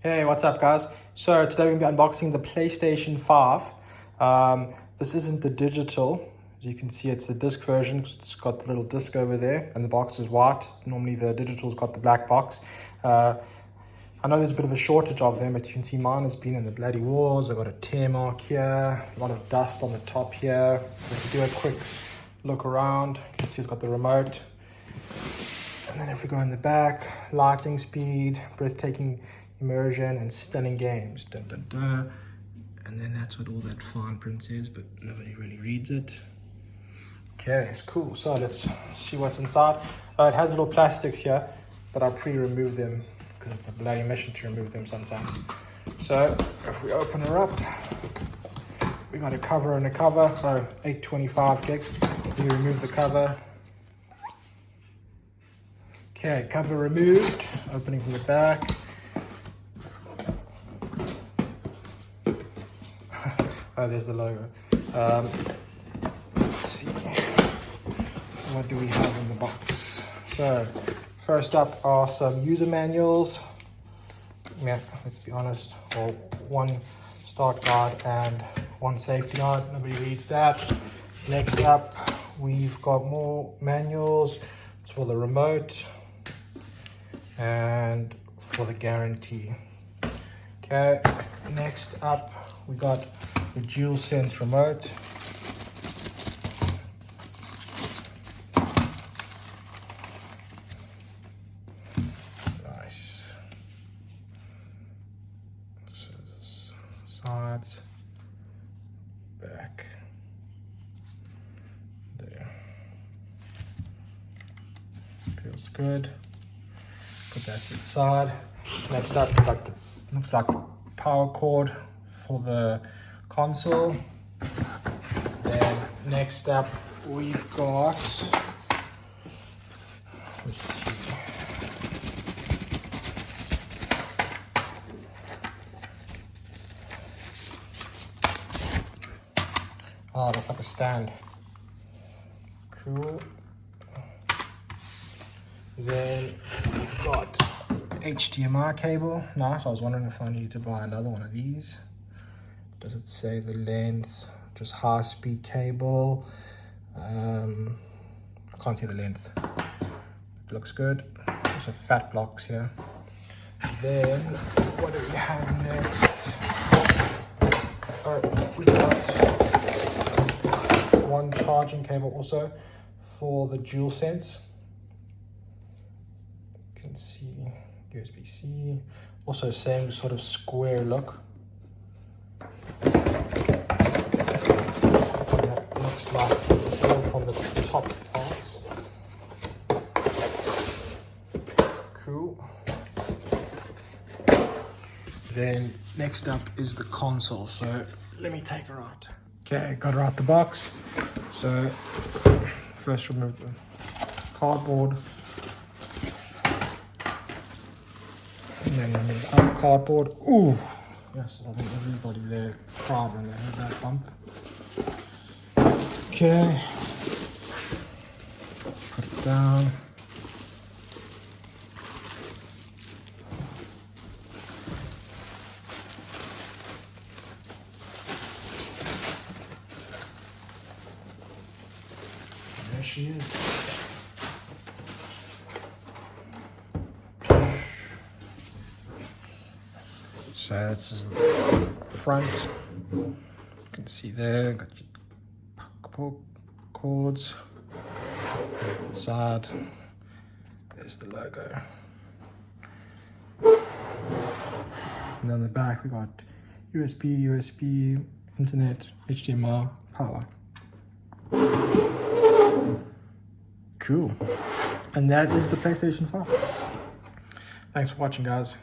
Hey, what's up guys? So today we're going to be unboxing the PlayStation 5. This isn't the digital. As you can see, it's the disc version. It's got the little disc over there and the box is white. Normally the digital's got the black box. I know there's a bit of a shortage of them, but you can see mine has been in the bloody wars. I've got a tear mark here, a lot of dust on the top here. If you do a quick look around, you can see it's got the remote. And then if we go in the back, lighting speed, breathtaking immersion and stunning games. Dun, dun, dun. And then that's what all that fine print says, but nobody really reads it. Okay, it's cool. So let's see what's inside. It has little plastics here, but I pre-removed them because it's a bloody mission to remove them sometimes. So if we open her up, we got a cover and a cover. So 825 gigs. We remove the cover. Okay, cover removed. Opening from the back. Oh, there's the logo. Let's see. What do we have in the box? So, first up are some user manuals. Yeah, let's be honest. Well, one start guide and one safety guide. Nobody reads that. Next up, we've got more manuals. It's for the remote and for the guarantee. Okay, next up, we got the dual sense remote. Nice. So this sides, back, there. Feels good. Put that to the side. Next up, we got the looks like the power cord for the console. Then next up we've got, let's see, oh, that's like a stand. Cool. Then we've got HDMI cable. Nice. I was wondering if I needed to buy another one of these. Does it say the length? Just high-speed cable. I can't see the length. It looks good. Also fat blocks here. Then what do we have next? Oh, we got one charging cable also for the DualSense. You can see USB-C. Also same sort of square look. Looks like all from the top parts. Cool. Then next up is the console. So let me take her out. Okay, got her out the box. So first remove the cardboard. And then remove the other cardboard. Ooh, yes, I think everybody there cried when they heard that bump. Okay, put it down. And there she is. So this is the front. You can see there, got your cords. The side, there's the logo. And on the back we got USB, internet, HDMI, power. Cool. And that is the PlayStation 5. Thanks for watching, guys.